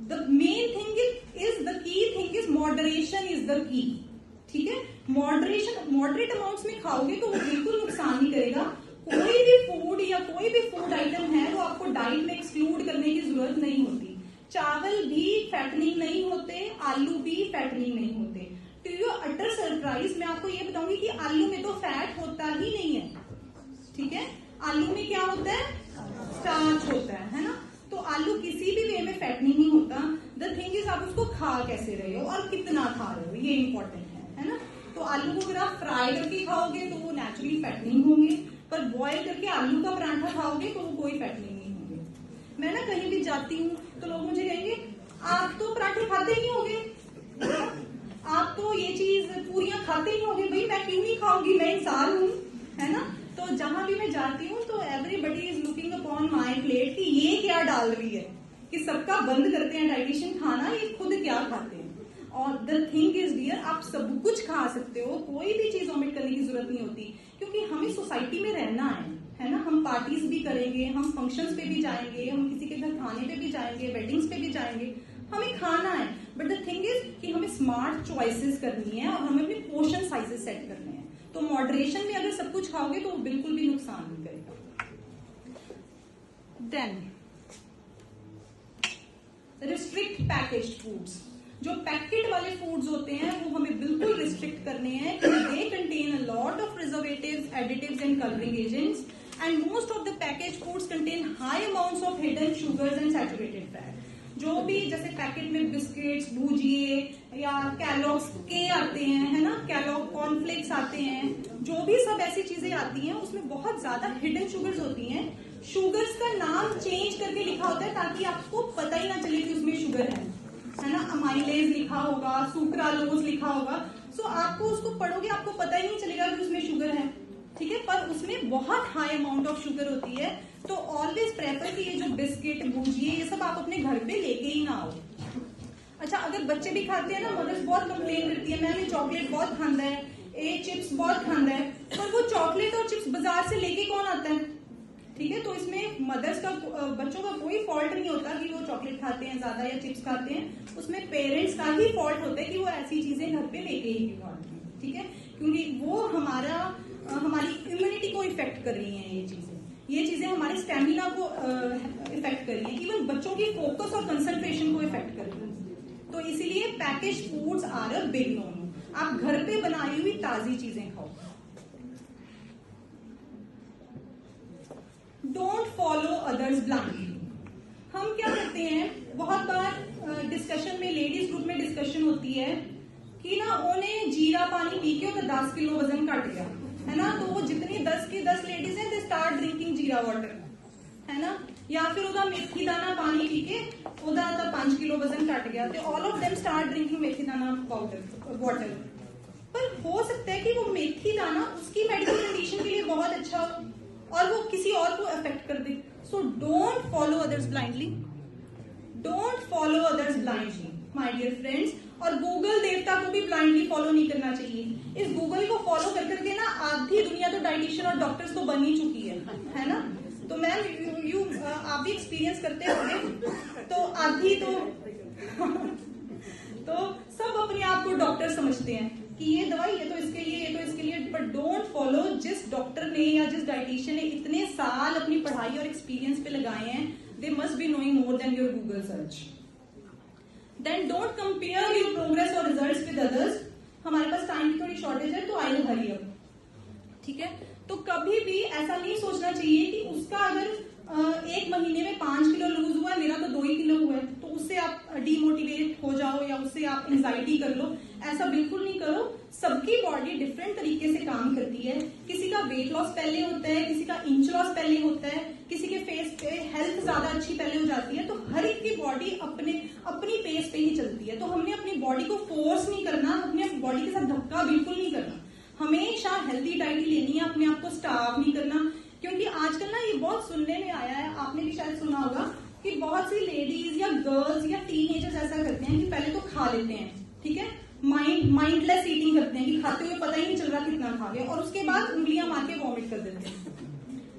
The main thing is the key thing is moderation is the key. ठीक है, मॉडरेट अमाउंट्स में खाओगे तो वो बिल्कुल नुकसान नहीं करेगा. कोई भी फूड या कोई भी फूड आइटम है वो आपको डाइट में एक्सक्लूड करने की जरूरत नहीं होती. चावल भी फैटनिंग नहीं होते, आलू भी फैटनिंग नहीं होते. टू योर अटर सरप्राइज मैं आपको ये बताऊंगी कि आलू में तो फैट होता ही नहीं है. ठीक है, आलू में क्या होता है, स्टार्च होता है ना. तो आलू किसी भी वे में फैटनिंग नहीं होता. द थिंग इज आप उसको खा कैसे रहे हो और कितना खा रहे हो, ये इंपॉर्टेंट है ना. तो आलू को अगर आप फ्राई करके खाओगे तो वो नेचुरली फैटनिंग होंगे, पर बॉयल करके आलू का पराठा खाओगे तो वो कोई फैटनिंग नहीं होंगे. मैं ना कहीं भी जाती हूँ तो लोग मुझे कहेंगे आप तो पराठे खाते ही होंगे, आप तो ये चीज पूरियां खाते ही होंगे. भाई मैं क्यों नहीं खाऊंगी, मैं इंसान हूँ, है ना. तो जहां भी मैं जाती हूँ तो everybody is looking upon my plate कि ये क्या डाल रही है, कि सबका बंद करते हैं डाइटिशियन खाना, ये खुद क्या खाते हैं. और द थिंग इज डियर, आप सब कुछ खा सकते हो, कोई भी चीज ओमिट करने की जरूरत नहीं होती, क्योंकि हमें सोसाइटी में रहना है ना. हम पार्टीज भी करेंगे, हम फंक्शंस पे भी जाएंगे, हम किसी के घर खाने पे भी जाएंगे, वेडिंग्स पे भी जाएंगे, हमें खाना है. बट द थिंग इज कि हमें स्मार्ट चॉइसेस करनी है और हमें अपने पोर्शन साइजेस सेट करने हैं। तो मॉडरेशन में अगर सब कुछ खाओगे तो वो बिल्कुल भी नुकसान नहीं करेगा। Then restrict packaged foods. जो पैकेट वाले फूड्स होते हैं वो हमें बिल्कुल रिस्ट्रिक्ट करने हैं, they contain a lot of preservatives, additives and colouring agents, and most of the packaged foods contain high amounts of hidden sugars and saturated fat. जो भी जैसे पैकेट में बिस्किट्स, भुजिए या कैलॉग्स के आते हैं, है ना, कैलॉग कॉर्नफ्लेक्स आते हैं, जो भी सब ऐसी चीजें आती हैं उसमें बहुत ज्यादा हिडन शुगर्स होती हैं। शुगर्स का नाम चेंज करके लिखा होता है ताकि आपको पता ही ना चले कि उसमें शुगर है ना। अमाइलेज लिखा होगा, सुक्रालोज लिखा होगा, सो आपको उसको पढ़ोगे आपको पता ही नहीं चलेगा कि उसमें शुगर है, ठीक है, पर उसमें बहुत हाई अमाउंट ऑफ शुगर होती है। तो ऑलवेज प्रेफर कि ये जो बिस्किट, भुजिए, ये सब आप अपने घर पे लेके ही ना आओ। अच्छा, अगर बच्चे भी खाते हैं ना, मदर्स बहुत कंप्लेन करती है, मैम ये चॉकलेट बहुत खांदा है, ये चिप्स बहुत खांदा है, पर वो चॉकलेट और चिप्स बाजार से लेके कौन आता है, ठीक है। तो इसमें मदर्स का, बच्चों का कोई फॉल्ट नहीं होता कि वो चॉकलेट खाते हैं ज्यादा या चिप्स खाते हैं, उसमें पेरेंट्स का ही फॉल्ट होता है कि वो ऐसी चीजें घर पे लेके ही क्यों आते हैं, ठीक है, क्योंकि वो हमारी इम्यूनिटी को इफेक्ट कर रही हैं। ये चीजें हमारे स्टेमिना को इफेक्ट कर रही हैं, इवन बच्चों की फोकस और कंसंट्रेशन को इफेक्ट कर रही हैं। तो इसीलिए package foods are a big no no. आप घर पे बनाई हुई ताजी चीजें खाओ। Don't follow others blindly. हम क्या करते हैं, बहुत बार डिस्कशन में, लेडीज ग्रुप में डिस्कशन होती है कि ना उन्हें जीरा पानी पी के तो 10 किलो वजन घट गया, है ना। तो वो जितनी 10 की 10 लेडीज हैं, दे स्टार्ट ड्रिंकिंग जीरा वाटर, है ना, या फिर उदा मेथी दाना पानी पी के उदा 5 किलो वजन घट गया, तो all of them start drinking methi dana water. पर हो सकता है कि वो मेथी दाना उसकी मेडिकल कंडीशन के लिए बहुत अच्छा हो और वो किसी और को अफेक्ट कर दे। So don't follow others blindly, don't follow others blindly my dear friends. और गूगल देवता को भी ब्लाइंडली फॉलो नहीं करना चाहिए। इस गूगल को फॉलो कर करके ना आधी दुनिया तो डाइटिशियन और डॉक्टर्स तो बन ही चुकी है ना। तो मैम आप भी एक्सपीरियंस करते होंगे, तो आधी तो सब अपने आप को डॉक्टर समझते हैं कि ये दवाई ये तो इसके लिए, ये तो इसके लिए, बट डोंट फॉलो जिस डॉक्टर ने या जिस डाइटिशियन ने इतने साल अपनी पढ़ाई और एक्सपीरियंस पे लगाए हैं, they must be knowing more than your Google search. Then don't compare your progress or results with others। हमारे पास टाइम की थोड़ी शॉर्टेज है तो आई विल हरी अप, ठीक है। तो कभी भी ऐसा नहीं सोचना चाहिए कि उसका अगर 1 महीने में 5 किलो लूज हुआ है, मेरा तो 2 ही किलो हुआ है, तो उससे आप डिमोटिवेट हो जाओ या उससे आप एंजाइटी कर लो। ऐसा बिल्कुल नहीं करो। सबकी बॉडी डिफरेंट तरीके से काम करती है। किसी का वेट लॉस पहले होता है, किसी का इंच लॉस पहले होता है, किसी के फेस पे हेल्थ ज्यादा अच्छी पहले हो जाती है। तो हर एक की बॉडी अपनी पेस पे ही चलती है। तो हमने अपनी बॉडी को फोर्स नहीं करना, अपने बॉडी के साथ धक्का बिल्कुल नहीं करना। हमेशा हेल्दी डाइट लेनी है, अपने आप को स्टार्व नहीं करना। क्योंकि आजकल ना ये बहुत सुनने में आया है, आपने भी शायद सुना होगा कि बहुत सी लेडीज या गर्ल्स या टीनेजर्स ऐसा करते हैं कि पहले तो खा लेते हैं, ठीक है, माइंडलेस ईटिंग करते हैं कि खाते हुए पता ही नहीं चल रहा कितना खा गए, और उसके बाद उंगलियां मार के वॉमिट कर देते हैं।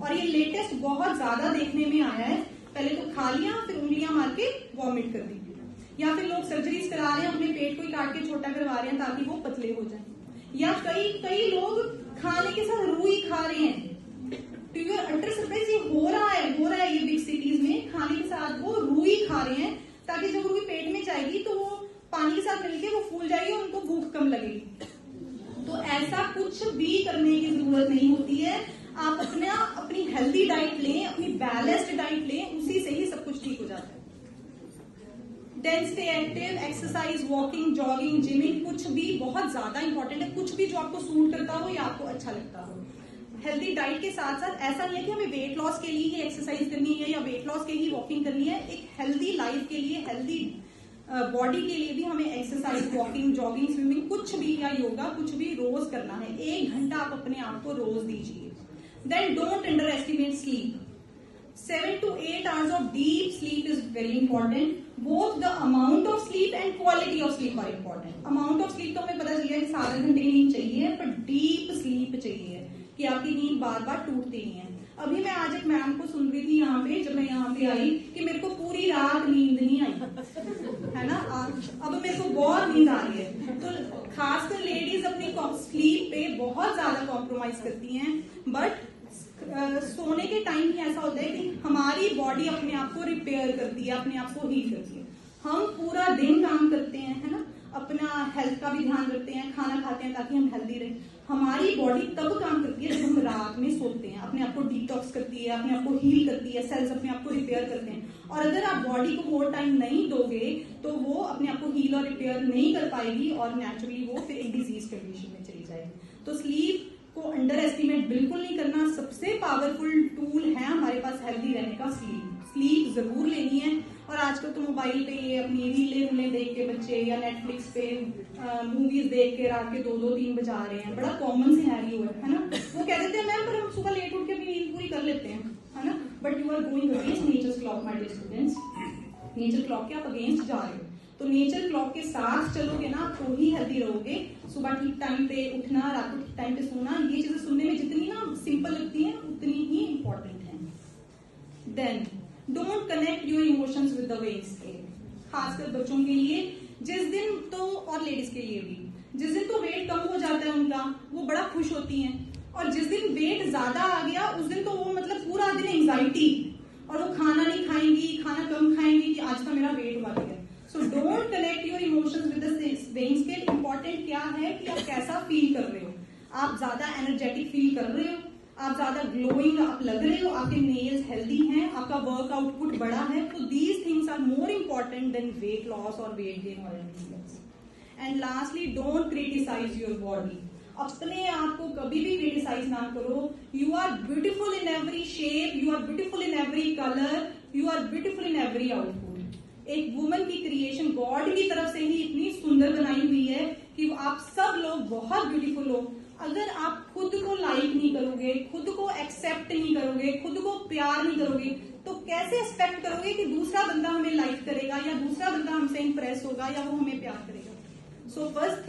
और ये लेटेस्ट बहुत ज्यादा देखने में आया है, पहले तो खा लिया फिर उंगलियां मार के वॉमिट कर दी। या फिर लोग सर्जरीज करा रहे हैं, अपने पेट को ही काट के छोटा करवा रहे हैं ताकि वो पतले हो जाए। या कई लोग खाने के साथ रूई खा रहे हैं। टू योर अटर सरप्राइज ये हो रहा है ये बिग सिटीज में, खाने के साथ वो रूई खा रहे हैं ताकि जब रूई पेट में जाएगी तो वो पानी के साथ मिलके वो फूल जाएगी और उनको भूख कम लगेगी। तो ऐसा कुछ भी करने की जरूरत नहीं होती है। आप अपनी हेल्दी डाइट लें, अपनी बैलेंस्ड डाइट लें, उसी से ही सब कुछ ठीक हो जाता है। Then stay active, exercise, walking, jogging, gymming, कुछ भी बहुत ज्यादा इंपॉर्टेंट है। कुछ भी जो आपको सूट करता हो या आपको अच्छा लगता हो। हेल्दी डाइट के साथ साथ ऐसा नहीं है कि हमें वेट लॉस के लिए ही एक्सरसाइज करनी है या वेट लॉस के ही वॉकिंग करनी है। एक हेल्दी लाइफ के लिए, हेल्दी बॉडी के लिए भी हमें एक्सरसाइज, वॉकिंग, जॉगिंग, स्विमिंग, कुछ भी, या योगा, कुछ भी रोज करना है। 1 घंटा आप अपने आप को रोज दीजिए। Then don't underestimate sleep. 7 to 8 hours of deep sleep is very important. Both the amount of sleep and quality of sleep are important. Amount of sleep तो हमें पता चलिए कि 7 घंटे की नींद चाहिए, पर डीप स्लीप चाहिए कि आपकी नींद बार बार टूटती नहीं है। अभी मैं आज एक मैम को सुन रही थी यहाँ पे, जब मैं यहाँ पे आई, कि मेरे को पूरी रात नींद नहीं आई, है ना। अब मेरे को बहुत नींद आ रही है। तो खासकर लेडीज अपनी स्लीप पे बहुत ज्यादा कॉम्प्रोमाइज करती हैं, बट सोने के टाइम ही ऐसा होता है कि हमारी बॉडी अपने आप को रिपेयर करती है, अपने आप को हील करती है। हम पूरा दिन काम करते हैं, है ना, अपना हेल्थ का भी ध्यान रखते हैं, खाना खाते हैं ताकि हम हेल्दी रहें। हमारी बॉडी तब काम करती है जब हम रात में सोते हैं, अपने आप को डिटॉक्स करती है, अपने आप को हील करती है, सेल्स अपने आप को रिपेयर करते हैं। और अगर आप बॉडी को मोर टाइम नहीं दोगे तो वो अपने आप को हील और रिपेयर नहीं कर पाएगी और नेचुरली वो फिर एक डिजीज कंडीशन में चली जाएगी। तो स्लीप को अंडर एस्टिमेट बिल्कुल नहीं करना। सबसे पावरफुल टूल है हमारे पास हेल्दी रहने का स्लीप जरूर लेनी है। और आजकल तो मोबाइल पे ये अपनी रीलें देख के बच्चे या नेटफ्लिक्स पे मूवीज देख के रात के 2-2-3 बजा रहे हैं। बड़ा कॉमन सिनेरियो है ना। वो कह देते हैं मैम पर हम सुबह लेट उठ के अपनी नींद पूरी कर लेते हैं, है ना। But you are going against nature clock my dear students. Nature clock के आप अगेंस्ट जा रहे हो। तो नेचर क्लॉक के साथ चलोगे ना तो ही हेल्दी रहोगे। सुबह ठीक टाइम पे उठना, रात को ठीक टाइम पे सोना, ये चीजें सुनने में जितनी ना सिंपल लगती हैं उतनी ही इंपॉर्टेंट है। Then don't connect your emotions with the weighing scale. खासकर बच्चों के लिए जिस दिन तो, और लेडीज के लिए भी, जिस दिन तो वेट कम हो जाता है उनका, वो बड़ा खुश होती हैं। और जिस दिन वेट ज्यादा आ गया उस दिन तो वो मतलब पूरा दिन एंजाइटी, और वो खाना नहीं खाएंगी, खाना कम खाएंगी कि आज का मेरा वेट बढ़ गया। So don't connect your emotions with the weighing scale. Important क्या है कि आप कैसा फील कर रहे हो। आप ज्यादा एनर्जेटिक फील कर रहे हो, आप ज्यादा ग्लोइंग आप लग रहे हो, आपके नेल्स हेल्दी हैं, आपका वर्क आउटपुट बड़ा है, तो these things are more important than weight loss और वेट गेन और anything else. And lastly don't criticise your body. अपने आप को कभी भी क्रिटिसाइज ना करो। You are beautiful in every shape, you are beautiful in every colour, you are beautiful in every output. एक वुमन की क्रिएशन गॉड की तरफ से ही इतनी सुंदर बनाई हुई है कि आप सब लोग बहुत ब्यूटीफुल हो। अगर आप खुद को लाइक नहीं करोगे, खुद को एक्सेप्ट नहीं करोगे, खुद को प्यार नहीं करोगे, तो कैसे एक्सपेक्ट करोगे कि दूसरा बंदा हमें लाइक करेगा या दूसरा बंदा हमसे इंप्रेस होगा या वो हमें प्यार करेगा। So first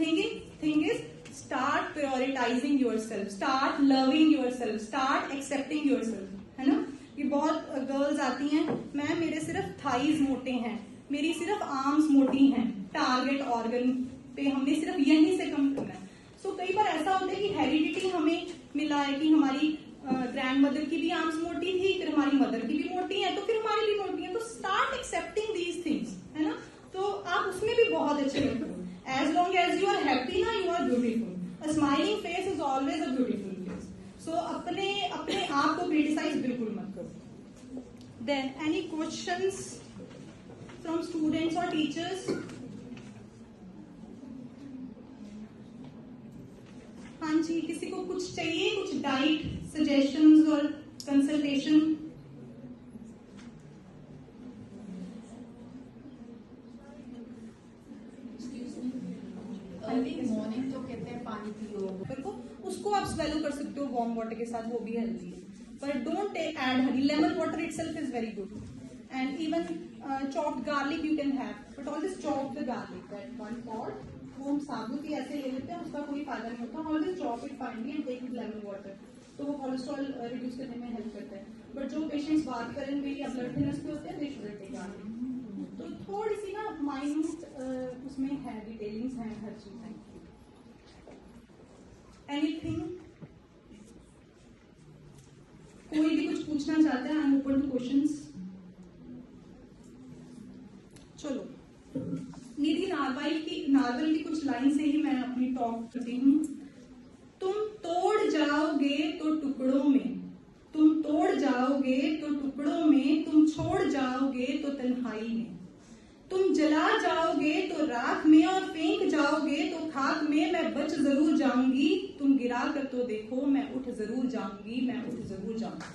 thing is start prioritising yourself, start loving yourself, start accepting yourself, है ना। ये बहुत गर्ल्स आती हैं, मैम मेरे सिर्फ थाइज मोटे हैं, मेरी सिर्फ आर्म्स मोटी हैं, टारगेट ऑर्गन पे हमने सिर्फ यहीं से कम करना है। सो कई बार ऐसा होता है कि हेरिडिटी हमें मिला है कि हमारी ग्रैंड मदर की भी आर्म्स मोटी थी, फिर हमारी मदर की भी मोटी है, तो फिर हमारी भी मोटी है। तो स्टार्ट एक्सेप्टिंग दीज थिंग्स, है ना। तो आप उसमें भी बहुत अच्छे लगते हो। As long as you are happy ना, you are beautiful. A smiling face is always a beautiful face. So अपने आप को क्रिटिसाइज बिल्कुल मत करो। Then any questions from students और टीचर्स? हाँ जी, किसी को कुछ चाहिए, कुछ डाइट सजेशंस और कंसल्टेशन? अर्ली मॉर्निंग तो कहते हैं पानी पियो, उसको आप स्वेलो कर सकते हो वार्म वाटर के साथ, वो भी हेल्दी है। But don't add Honey. Lemon water itself is very good, and even chopped garlic you can have, but always chop the garlic, that one pot वो हम साबुत ही ऐसे ले लेते हैं, उसका कोई फायदा नहीं होता। Always chop it finely and take with lemon water, तो वो कोलेस्ट्रॉल रिड्यूस करने में हेल्प करता है। बट जो पेशेंट्स बात करेंगे या ब्लड थिनर्स पे होते हैं, दे शुड टेक गार्लिक। तो थोड़ी सी ना माइन्यूट उसमें है, डिटेलिंग्स हैं, हर चीज है। एनीथिंग, कोई भी कुछ पूछना चाहता है? I am open two questions. चलो, निधि नारवल की कुछ लाइन से ही मैं अपनी टॉक करती हूँ। तुम तोड़ जाओगे तो टुकड़ों में, तुम तोड़ जाओगे तो टुकड़ों में, तुम छोड़ जाओगे तो तन्हाई में, तुम जला जाओगे तो राख में और फेंक जाओगे तो खाक में, मैं बच जरूर जाऊंगी, तुम गिरा कर तो देखो, मैं उठ जरूर जाऊंगी, मैं उठ जरूर जाऊंगी।